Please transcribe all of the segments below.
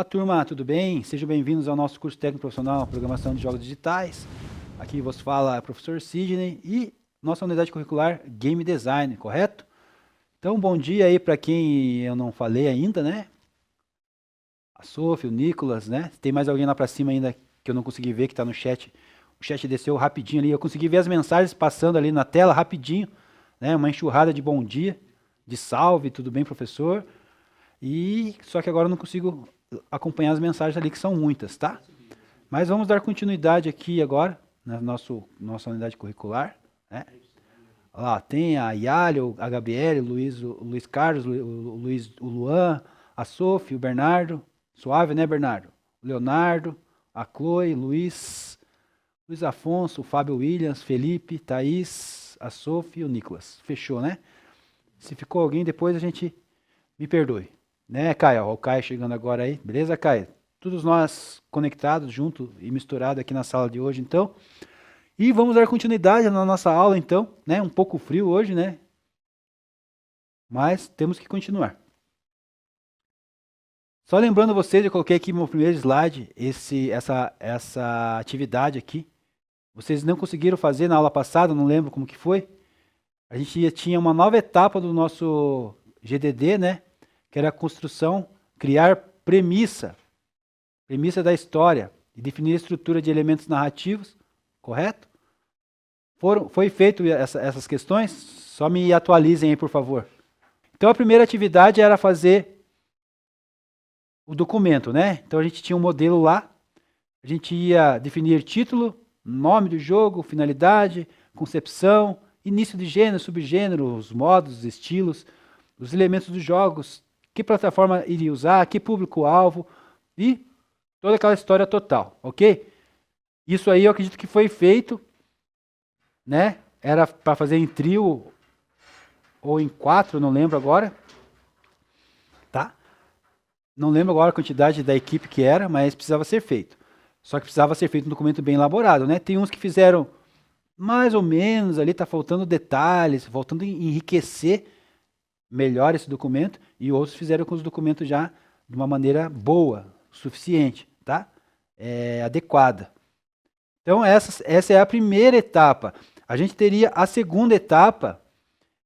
Fala turma, tudo bem? Sejam bem-vindos ao nosso curso técnico profissional Programação de Jogos Digitais. Aqui vos fala o professor Sidney e nossa unidade curricular Game Design, correto? Então, bom dia aí para quem eu não falei ainda, né? A Sofia, o Nicolas, né? Tem mais alguém lá para cima ainda que eu não consegui ver, que está no chat. O chat desceu rapidinho ali, eu consegui ver as mensagens passando ali na tela rapidinho, né? Uma enxurrada de bom dia, de salve, tudo bem, professor? E só que agora eu não consigo acompanhar as mensagens ali, que são muitas, tá? Mas vamos dar continuidade aqui agora, na nossa unidade curricular, né? Lá tem a Yali, a Gabriele, o Luiz Carlos, o Luan, a Sofia, o Bernardo, suave, né, Bernardo? O Leonardo, a Chloe, Luiz Afonso, o Fábio Williams, Felipe, Thaís, a Sofia e o Nicolas. Fechou, né? Se ficou alguém, depois a gente me perdoe. Né, Caio? Ó, o Caio chegando agora aí. Beleza, Caio? Todos nós conectados, junto e misturado aqui na sala de hoje, então. E vamos dar continuidade na nossa aula, então. Né? Um pouco frio hoje, né? Mas temos que continuar. Só lembrando vocês, eu coloquei aqui no meu primeiro slide essa atividade aqui. Vocês não conseguiram fazer na aula passada, não lembro como que foi. A gente tinha uma nova etapa do nosso GDD, né? Que era a construção, criar premissa da história e definir a estrutura de elementos narrativos, correto? Foi feito essas questões? Só me atualizem aí, por favor. Então a primeira atividade era fazer o documento, né? Então a gente tinha um modelo lá, a gente ia definir título, nome do jogo, finalidade, concepção, início de gênero, subgênero, os modos, os estilos, os elementos dos jogos, que plataforma iria usar, que público-alvo e toda aquela história total, ok? Isso aí eu acredito que foi feito, né? Era para fazer em trio ou em 4, não lembro agora, tá? Não lembro agora a quantidade da equipe que era, mas precisava ser feito. Só que precisava ser feito um documento bem elaborado, né? Tem uns que fizeram mais ou menos, ali tá faltando detalhes, faltando enriquecer melhor esse documento, e outros fizeram com os documentos já de uma maneira boa, suficiente, tá? Adequada. Então essa é a primeira etapa. A gente teria a segunda etapa,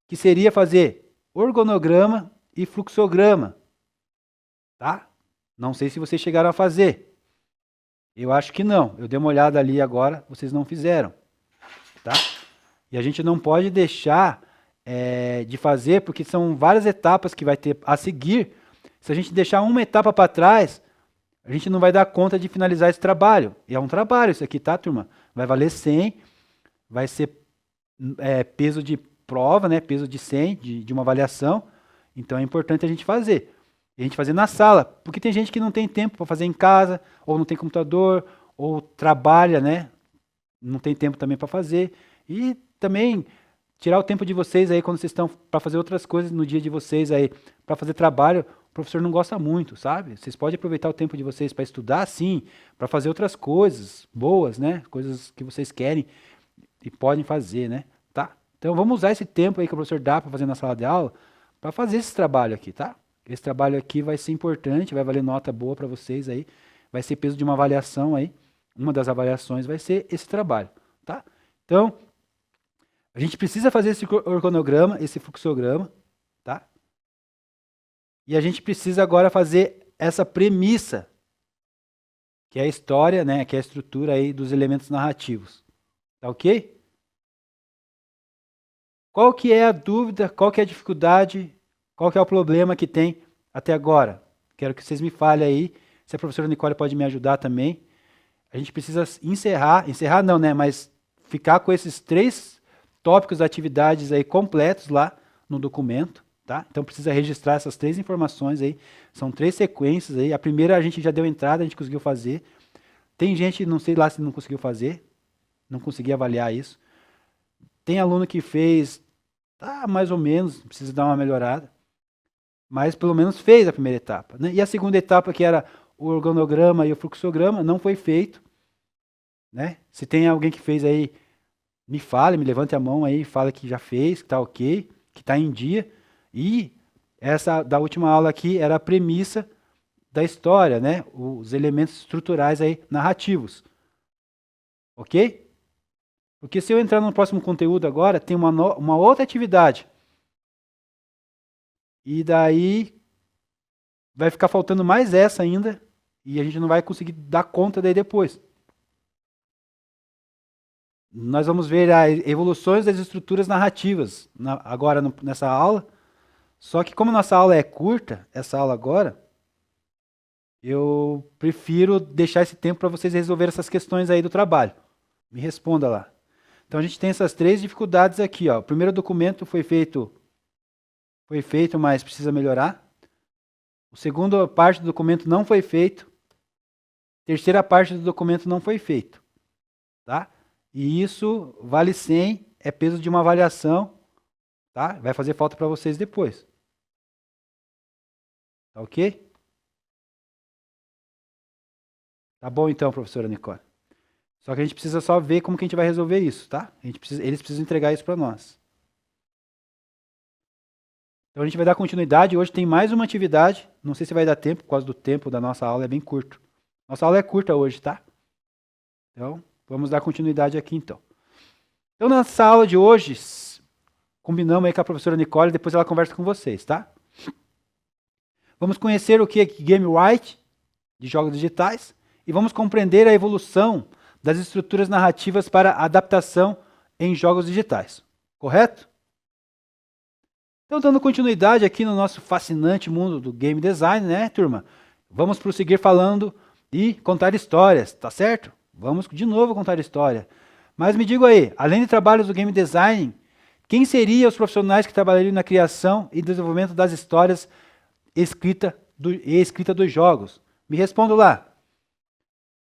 que seria fazer organograma e fluxograma, tá? Não sei se vocês chegaram a fazer. Eu acho que não. Eu dei uma olhada ali agora, vocês não fizeram, tá? E a gente não pode deixar de fazer, porque são várias etapas que vai ter a seguir. Se a gente deixar uma etapa para trás, a gente não vai dar conta de finalizar esse trabalho. E é um trabalho isso aqui, tá, turma? Vai valer 100, vai ser peso de prova, né? Peso de 100, de uma avaliação. Então é importante a gente fazer. E a gente fazer na sala, porque tem gente que não tem tempo para fazer em casa, ou não tem computador, ou trabalha, né? Não tem tempo também para fazer. E também tirar o tempo de vocês aí quando vocês estão para fazer outras coisas no dia de vocês aí, para fazer trabalho, o professor não gosta muito, sabe? Vocês podem aproveitar o tempo de vocês para estudar, sim, para fazer outras coisas boas, né? Coisas que vocês querem e podem fazer, né? Tá? Então vamos usar esse tempo aí que o professor dá para fazer na sala de aula para fazer esse trabalho aqui, tá? Esse trabalho aqui vai ser importante, vai valer nota boa para vocês aí, vai ser peso de uma avaliação aí, uma das avaliações vai ser esse trabalho, tá? Então, a gente precisa fazer esse organograma, esse fluxograma, tá? E a gente precisa agora fazer essa premissa, que é a história, né, que é a estrutura aí dos elementos narrativos. Tá ok? Qual que é a dúvida, qual que é a dificuldade, qual que é o problema que tem até agora? Quero que vocês me falem aí, se a professora Nicole pode me ajudar também. A gente precisa encerrar não, né, mas ficar com esses 3 tópicos da atividades aí completos lá no documento, tá? Então precisa registrar essas 3 informações aí, são 3 sequências aí. A primeira a gente já deu entrada, a gente conseguiu fazer. Tem gente, não sei lá se não conseguiu fazer, não consegui avaliar isso. Tem aluno que fez, tá, mais ou menos, precisa dar uma melhorada, mas pelo menos fez a primeira etapa, né? E a segunda etapa, que era o organograma e o fluxograma, não foi feito, né? Se tem alguém que fez aí, me fale, me levante a mão aí, fala que já fez, que está ok, que está em dia. E essa da última aula aqui era a premissa da história, né? Os elementos estruturais aí narrativos. Ok? Porque se eu entrar no próximo conteúdo agora, tem uma outra atividade. E daí vai ficar faltando mais essa ainda, e a gente não vai conseguir dar conta daí depois. Nós vamos ver as evoluções das estruturas narrativas agora nessa aula. Só que como nossa aula é curta, essa aula agora, eu prefiro deixar esse tempo para vocês resolverem essas questões aí do trabalho. Me responda lá. Então a gente tem essas três dificuldades aqui. Ó. O primeiro documento foi feito, mas precisa melhorar. A segunda parte do documento não foi feito. A terceira parte do documento não foi feito. Tá? E isso vale 100, é peso de uma avaliação. Tá? Vai fazer falta para vocês depois. Tá ok? Tá bom então, professora Nicole. Só que a gente precisa só ver como que a gente vai resolver isso, tá? Eles precisam entregar isso para nós. Então a gente vai dar continuidade. Hoje tem mais uma atividade. Não sei se vai dar tempo, por causa do tempo da nossa aula é bem curto. Nossa aula é curta hoje, tá? Então, vamos dar continuidade aqui então. Então, nessa aula de hoje, combinamos aí com a professora Nicole, depois ela conversa com vocês, tá? Vamos conhecer o que é Game Write, de jogos digitais, e vamos compreender a evolução das estruturas narrativas para adaptação em jogos digitais. Correto? Então, dando continuidade aqui no nosso fascinante mundo do game design, né, turma? Vamos prosseguir falando e contar histórias, tá certo? Vamos de novo contar história. Mas me diga aí, além de trabalhos do game design, quem seriam os profissionais que trabalhariam na criação e desenvolvimento das histórias e escrita dos jogos? Me respondam lá.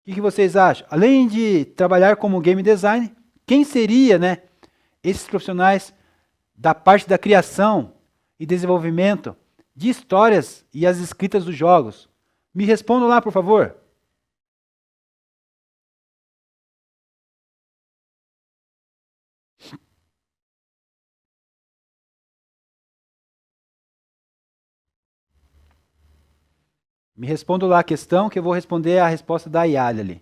O que vocês acham? Além de trabalhar como game design, quem seria, né, esses profissionais da parte da criação e desenvolvimento de histórias e as escritas dos jogos? Me respondam lá, por favor. Me respondam lá a questão que eu vou responder a resposta da Yali ali.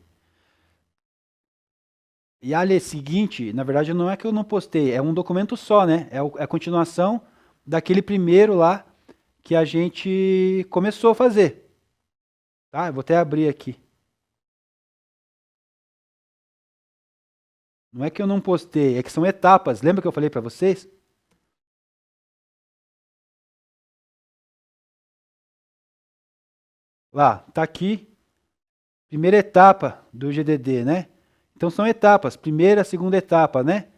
Yali é o seguinte, na verdade não é que eu não postei, é um documento só, né? É a continuação daquele primeiro lá que a gente começou a fazer. Tá? Eu vou até abrir aqui. Não é que eu não postei, é que são etapas. Lembra que eu falei para vocês? Lá, tá aqui. Primeira etapa do GDD, né? Então são etapas, primeira, segunda etapa, né?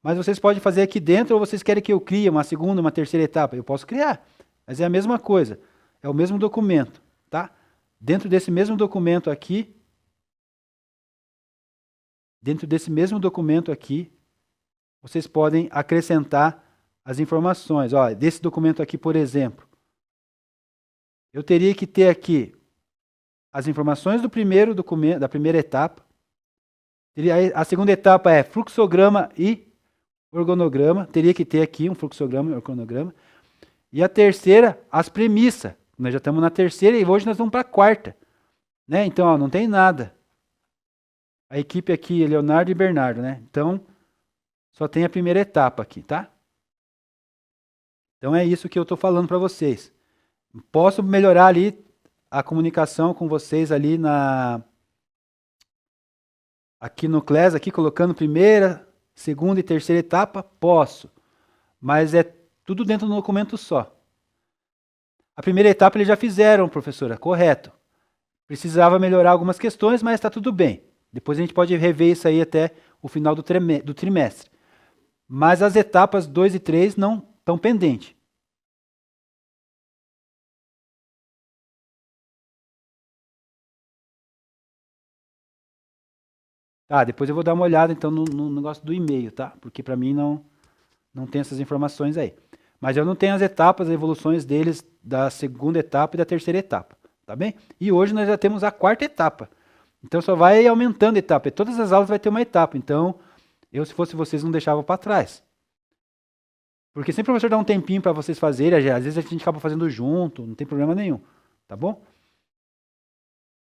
Mas vocês podem fazer aqui dentro ou vocês querem que eu crie uma segunda, uma terceira etapa? Eu posso criar, mas é a mesma coisa. É o mesmo documento, tá? Dentro desse mesmo documento aqui, vocês podem acrescentar as informações. Ó, desse documento aqui, por exemplo, eu teria que ter aqui as informações do primeiro documento, da primeira etapa. A segunda etapa é fluxograma e organograma. Teria que ter aqui um fluxograma e organograma. E a terceira, as premissas. Nós já estamos na terceira e hoje nós vamos para a quarta. Né? Então, ó, não tem nada. A equipe aqui, Leonardo e Bernardo, né? Então, só tem a primeira etapa aqui, tá? Então é isso que eu estou falando para vocês. Posso melhorar ali a comunicação com vocês ali aqui no Class, aqui colocando primeira, segunda e terceira etapa? Posso. Mas é tudo dentro do documento só. A primeira etapa eles já fizeram, professora, correto. Precisava melhorar algumas questões, mas está tudo bem. Depois a gente pode rever isso aí até o final do trimestre. Mas as etapas 2 e 3 não estão pendentes. Tá, depois eu vou dar uma olhada então no negócio do e-mail, tá? Porque para mim não tem essas informações aí. Mas eu não tenho as etapas, as evoluções deles da segunda etapa e da terceira etapa, tá bem? E hoje nós já temos a quarta etapa. Então só vai aumentando a etapa. E todas as aulas vai ter uma etapa. Então, eu se fosse vocês não deixava para trás. Porque sempre o professor dá um tempinho para vocês fazerem, às vezes a gente acaba fazendo junto, não tem problema nenhum, tá bom?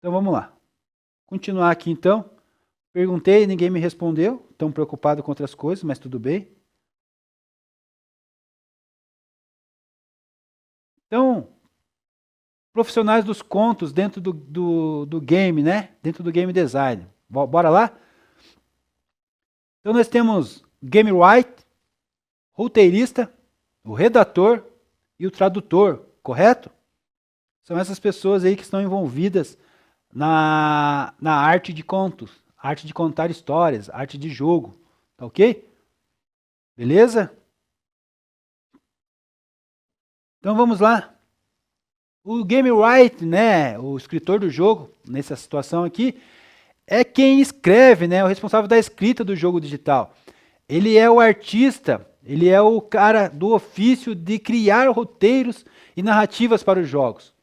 Então vamos lá. Continuar aqui então. Perguntei, ninguém me respondeu. Estão preocupados com outras coisas, mas tudo bem. Então, profissionais dos contos dentro do game, né? Dentro do game design. Bora lá? Então nós temos game writer, roteirista, o redator e o tradutor, correto? São essas pessoas aí que estão envolvidas na arte de contos, arte de contar histórias, arte de jogo, tá ok? Beleza? Então vamos lá. O game writer, né, o escritor do jogo, nessa situação aqui, é quem escreve, né, o responsável da escrita do jogo digital. Ele é o artista, ele é o cara do ofício de criar roteiros e narrativas para os jogos.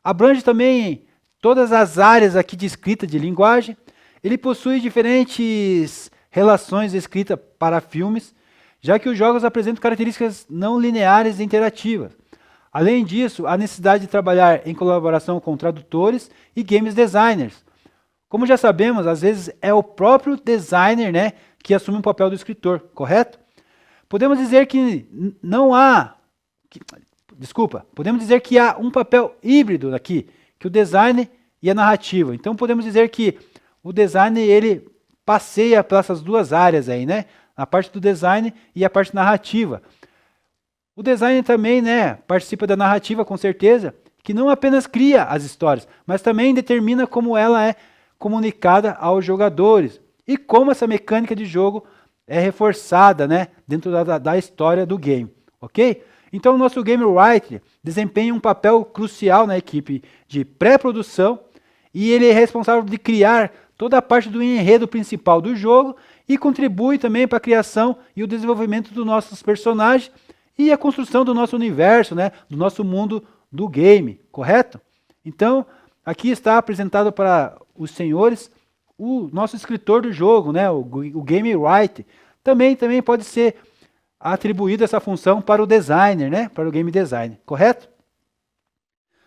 Abrange também todas as áreas aqui de escrita de linguagem. Ele possui diferentes relações de escrita para filmes, já que os jogos apresentam características não lineares e interativas. Além disso, a necessidade de trabalhar em colaboração com tradutores e games designers. Como já sabemos, às vezes é o próprio designer, né, que assume o papel do escritor, correto? Podemos dizer que não há... podemos dizer que há um papel híbrido aqui, que o design e a narrativa. Então podemos dizer que o design ele passeia pelas essas duas áreas aí, né? A parte do design e a parte narrativa. O design também, né, participa da narrativa com certeza, que não apenas cria as histórias, mas também determina como ela é comunicada aos jogadores e como essa mecânica de jogo é reforçada, né, dentro da história do game, ok? Então o nosso game writer desempenha um papel crucial na equipe de pré-produção e ele é responsável de criar toda a parte do enredo principal do jogo e contribui também para a criação e o desenvolvimento dos nossos personagens e a construção do nosso universo, né, do nosso mundo do game, correto? Então, aqui está apresentado para os senhores o nosso escritor do jogo, né, o game writer. Também pode ser atribuída essa função para o designer, né, para o game designer, correto?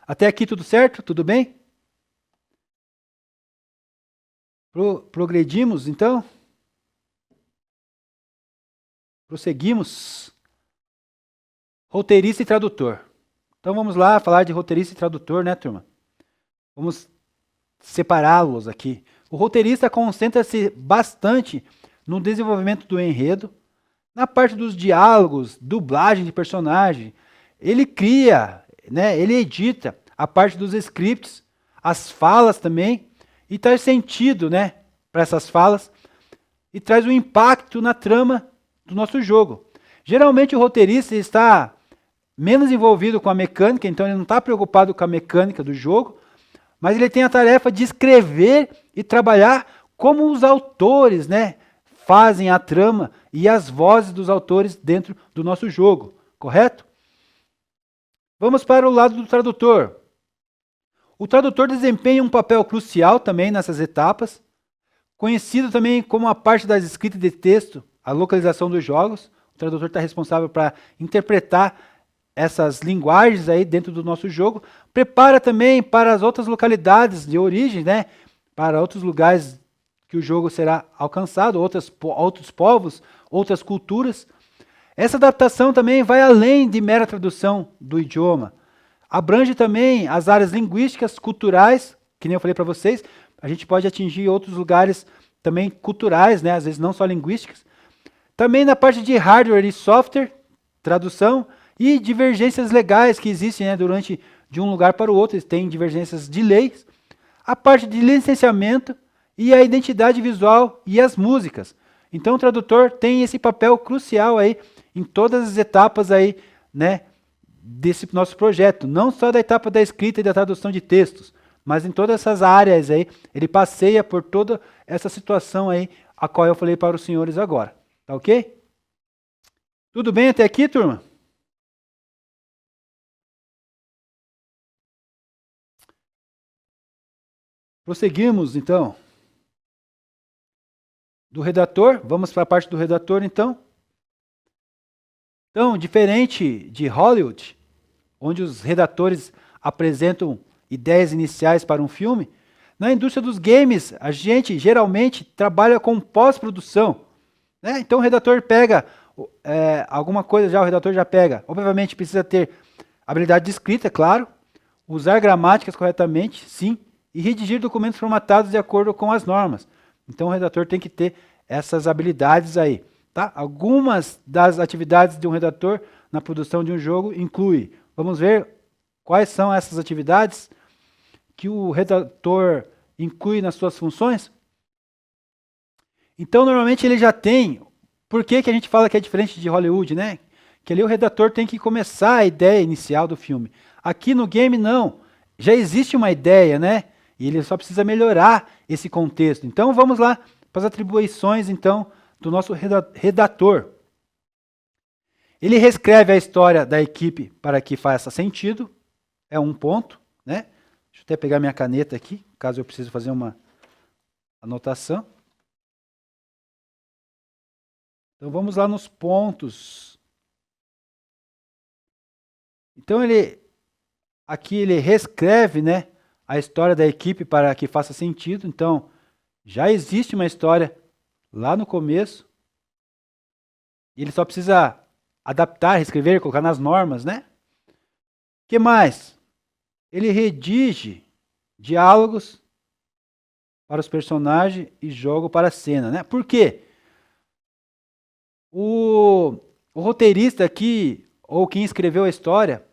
Até aqui tudo certo? Tudo bem? Progredimos, então? Prosseguimos. Roteirista e tradutor. Então vamos lá falar de roteirista e tradutor, né, turma? Vamos separá-los aqui. O roteirista concentra-se bastante no desenvolvimento do enredo, na parte dos diálogos, dublagem de personagem. Ele cria, né, ele edita a parte dos scripts, as falas também, e traz sentido, né, para essas falas, e traz um impacto na trama do nosso jogo. Geralmente o roteirista está menos envolvido com a mecânica, então ele não está preocupado com a mecânica do jogo, mas ele tem a tarefa de escrever e trabalhar como os autores, né, fazem a trama e as vozes dos autores dentro do nosso jogo, correto? Vamos para o lado do tradutor. O tradutor desempenha um papel crucial também nessas etapas, conhecido também como a parte das escritas de texto, a localização dos jogos. O tradutor está responsável para interpretar essas linguagens aí dentro do nosso jogo, prepara também para as outras localidades de origem, né? Para outros lugares que o jogo será alcançado, outros povos, outras culturas. Essa adaptação também vai além de mera tradução do idioma. Abrange também as áreas linguísticas, culturais, que nem eu falei para vocês. A gente pode atingir outros lugares também culturais, né? Às vezes não só linguísticas. Também na parte de hardware e software, tradução, e divergências legais que existem, né, durante de um lugar para o outro, tem divergências de leis, a parte de licenciamento e a identidade visual e as músicas. Então o tradutor tem esse papel crucial aí em todas as etapas aí, né, desse nosso projeto, não só da etapa da escrita e da tradução de textos, mas em todas essas áreas aí, ele passeia por toda essa situação aí, a qual eu falei para os senhores agora, tá ok? Tudo bem até aqui, turma? Prosseguimos, então. Do redator, vamos para a parte do redator, então. Então, diferente de Hollywood, onde os redatores apresentam ideias iniciais para um filme, Na indústria dos games, a gente geralmente trabalha com pós-produção, né? Então o redator pega alguma coisa, já o redator já pega. Obviamente precisa ter habilidade de escrita, claro, usar gramáticas corretamente, sim, e redigir documentos formatados de acordo com as normas. Então o redator tem que ter essas habilidades aí, tá? Algumas das atividades de um redator na produção de um jogo inclui. Vamos ver quais são essas atividades que o redator inclui nas suas funções? Então, normalmente ele já tem. Por que a gente fala que é diferente de Hollywood, né? Que ali o redator tem que começar a ideia inicial do filme. Aqui no game, não. Já existe uma ideia, né? E ele só precisa melhorar esse contexto. Então, vamos lá para as atribuições, então, do nosso redator. Ele reescreve a história da equipe para que faça sentido. É um ponto, né? Deixa eu até pegar minha caneta aqui, caso eu precise fazer uma anotação. Então vamos lá nos pontos. Então aqui ele reescreve, né, a história da equipe para que faça sentido. Então já existe uma história lá no começo. E ele só precisa adaptar, reescrever, colocar nas normas, né? O que mais? Ele redige diálogos para os personagens e jogo para a cena, né? Por quê? O roteirista aqui, ou quem escreveu a história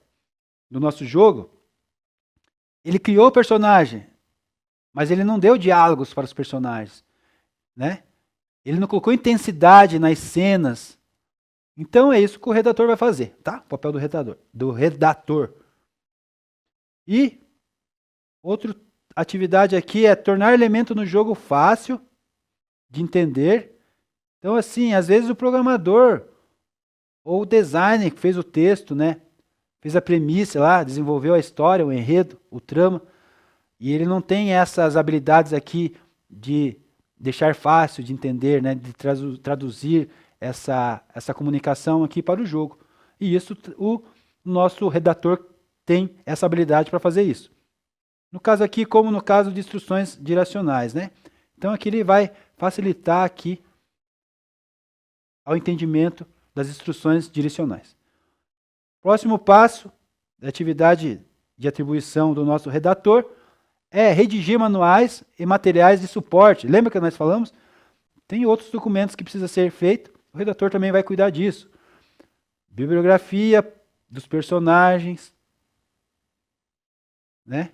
do nosso jogo, ele criou o personagem, mas ele não deu diálogos para os personagens, né? Ele não colocou intensidade nas cenas. Então é isso que o redator vai fazer, tá? O papel do redator. E outra atividade aqui é tornar elemento no jogo fácil de entender. Então, assim, às vezes o programador ou o designer que fez o texto, né? Fez a premissa lá, desenvolveu a história, o enredo, o trama, e ele não tem essas habilidades aqui de deixar fácil de entender, né? De traduzir essa comunicação aqui para o jogo. E isso o nosso redator tem essa habilidade para fazer isso. No caso aqui, como no caso de instruções direcionais, né? Então aqui ele vai facilitar aqui ao entendimento das instruções direcionais. Próximo passo da atividade de atribuição do nosso redator é redigir manuais e materiais de suporte. Lembra que nós falamos? Tem outros documentos que precisa ser feito. O redator também vai cuidar disso. Bibliografia dos personagens, né?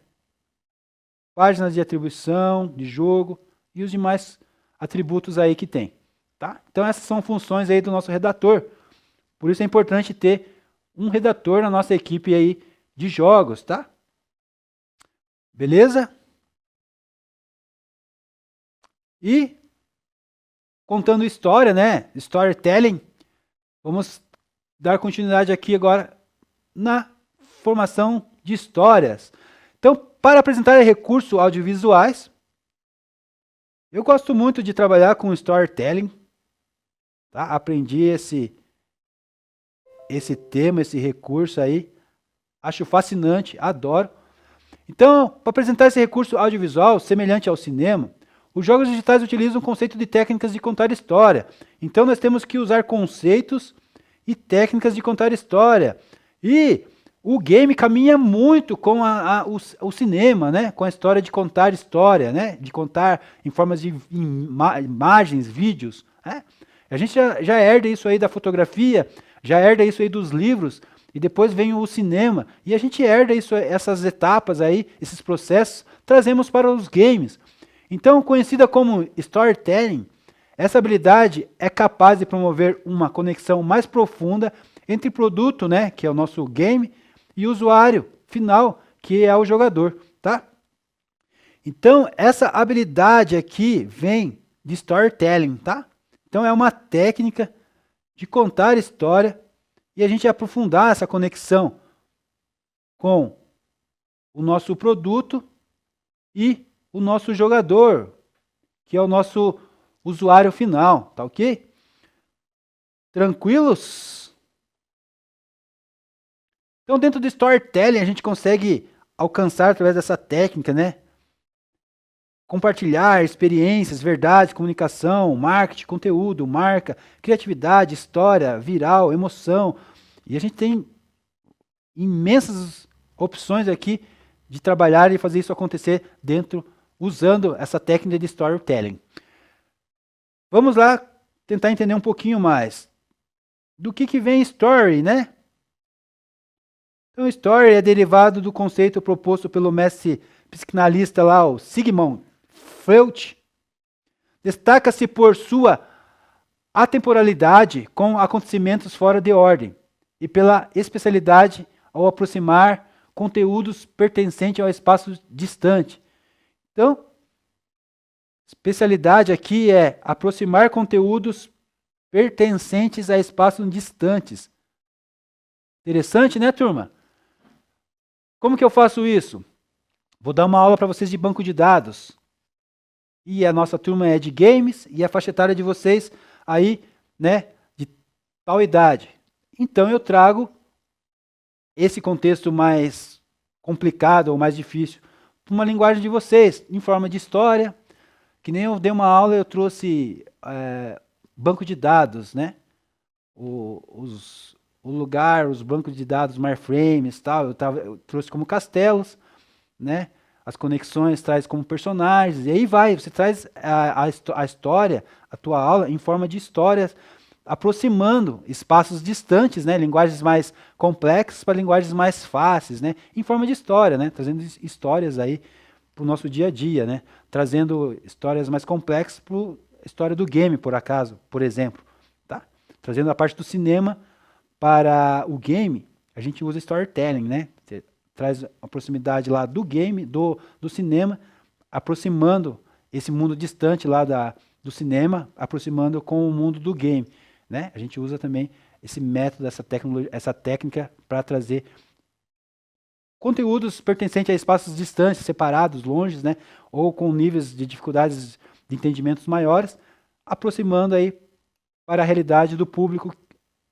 Páginas de atribuição, de jogo e os demais atributos aí que tem. Tá? Então essas são funções aí do nosso redator. Por isso é importante ter um redator na nossa equipe aí de jogos, tá? Beleza? E contando história, né? Storytelling. Vamos dar continuidade aqui agora na formação de histórias. Então, para apresentar recursos audiovisuais, eu gosto muito de trabalhar com storytelling. Tá? Aprendi esse tema, esse recurso aí. Acho fascinante, adoro. Então, para apresentar esse recurso audiovisual semelhante ao cinema, os jogos digitais utilizam o conceito de técnicas de contar história. Então, nós temos que usar conceitos e técnicas de contar história. E o game caminha muito com o cinema, né? Com a história de contar história, né? De contar em formas de imagens, vídeos. Né? A gente já herda isso aí da fotografia, já herda isso aí dos livros, e depois vem o cinema, e a gente herda isso, essas etapas aí, esses processos, trazemos para os games. Então, conhecida como storytelling, essa habilidade é capaz de promover uma conexão mais profunda entre o produto, né, que é o nosso game, e o usuário final, que é o jogador, tá? Então, essa habilidade aqui vem de storytelling, tá? Então, é uma técnica de contar história e a gente aprofundar essa conexão com o nosso produto e o nosso jogador, que é o nosso usuário final, tá ok? Tranquilos? Então, dentro do storytelling, a gente consegue alcançar através dessa técnica, né? compartilhar experiências, verdades, comunicação, marketing, conteúdo, marca, criatividade, história, viral, emoção. E a gente tem imensas opções aqui de trabalhar e fazer isso acontecer dentro, usando essa técnica de storytelling. Vamos lá tentar entender um pouquinho mais. Do que vem story, né? Então, story é derivado do conceito proposto pelo mestre psicanalista lá, o Sigmund Freud. Destaca-se por sua atemporalidade com acontecimentos fora de ordem e pela especialidade ao aproximar conteúdos pertencentes ao espaço distante. Então, especialidade aqui é aproximar conteúdos pertencentes a espaços distantes. Interessante, né, turma? Como que eu faço isso? Vou dar uma aula para vocês de banco de dados. E a nossa turma é de games e a faixa etária de vocês aí, né, de tal idade. Então eu trago esse contexto mais complicado ou mais difícil para uma linguagem de vocês, em forma de história. Que nem eu dei uma aula, eu trouxe banco de dados, né? O lugar, os bancos de dados, wireframes, tal, eu trouxe como castelos, né? As conexões traz como personagens, e aí vai, você traz a história, a tua aula, em forma de histórias, aproximando espaços distantes, né? Linguagens mais complexas para linguagens mais fáceis, né? Em forma de história, né? Trazendo histórias aí para o nosso dia a dia, né? Trazendo histórias mais complexas para a história do game, por acaso, por exemplo, tá? Trazendo a parte do cinema para o game, a gente usa storytelling, né? Você traz a proximidade lá do game, do cinema, aproximando esse mundo distante lá do cinema, aproximando com o mundo do game, né? A gente usa também esse método, essa técnica para trazer conteúdos pertencentes a espaços distantes, separados, longes, né? Ou com níveis de dificuldades de entendimentos maiores, aproximando aí para a realidade do público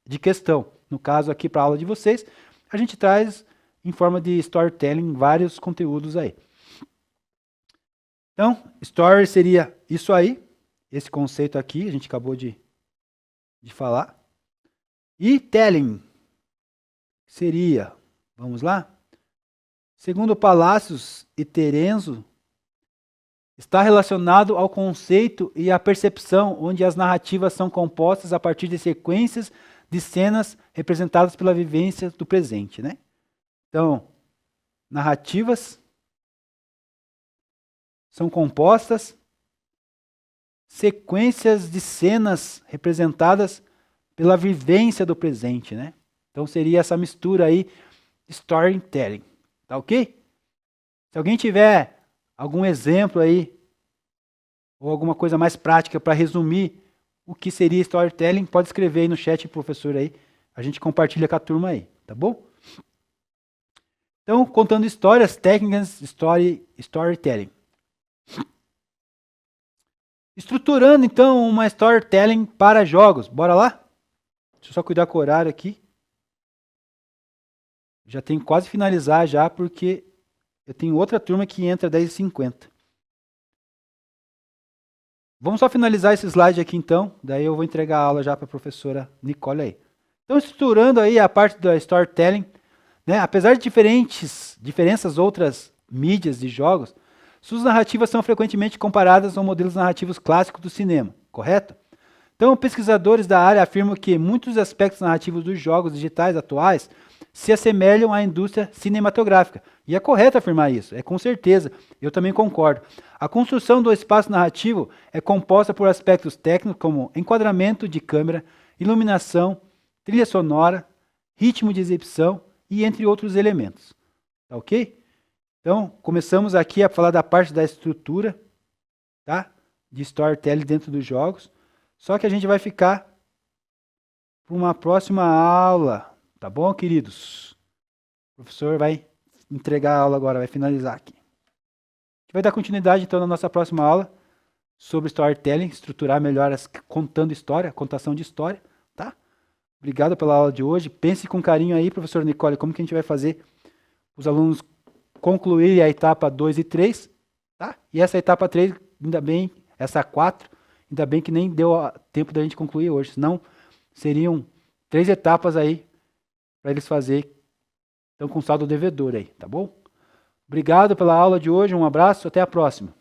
de questão. No caso aqui para a aula de vocês, a gente traz em forma de storytelling vários conteúdos aí. Então, story seria isso aí, esse conceito aqui, a gente acabou de falar. E telling seria, vamos lá? Segundo Palacios e Terenzo, está relacionado ao conceito e à percepção, onde as narrativas são compostas a partir de sequências de cenas representadas pela vivência do presente, né? Então, narrativas são compostas sequências de cenas representadas pela vivência do presente, né? Então seria essa mistura aí, storytelling, tá ok? Se alguém tiver algum exemplo aí, ou alguma coisa mais prática para resumir o que seria storytelling, pode escrever aí no chat, professor, aí. A gente compartilha com a turma aí, tá bom? Então, contando histórias, técnicas, storytelling. Estruturando, então, uma storytelling para jogos. Bora lá? Deixa eu só cuidar com o horário aqui. Já tenho quase finalizar já, porque eu tenho outra turma que entra às 10h50. Vamos só finalizar esse slide aqui então, daí eu vou entregar a aula já para a professora Nicole aí. Então, estruturando aí a parte da storytelling, né, apesar de diferenças outras mídias de jogos, suas narrativas são frequentemente comparadas aos modelos narrativos clássicos do cinema, correto? Então, pesquisadores da área afirmam que muitos aspectos narrativos dos jogos digitais atuais se assemelham à indústria cinematográfica. E é correto afirmar isso, é com certeza, eu também concordo. A construção do espaço narrativo é composta por aspectos técnicos como enquadramento de câmera, iluminação, trilha sonora, ritmo de exibição e entre outros elementos. Tá ok? Então, começamos aqui a falar da parte da estrutura, tá? De storytelling dentro dos jogos. Só que a gente vai ficar para uma próxima aula, tá bom, queridos? O professor vai entregar a aula agora, vai finalizar aqui. A gente vai dar continuidade, então, na nossa próxima aula sobre storytelling, estruturar melhor contando história, contação de história, tá? Obrigado pela aula de hoje. Pense com carinho aí, professor Nicole, como que a gente vai fazer os alunos concluírem a etapa 2 e 3, Tá? E essa etapa 3, ainda bem, essa 4, ainda bem que nem deu tempo da gente concluir hoje, senão seriam 3 etapas aí para eles fazerem. Estão com saldo devedor aí, tá bom? Obrigado pela aula de hoje, um abraço, até a próxima.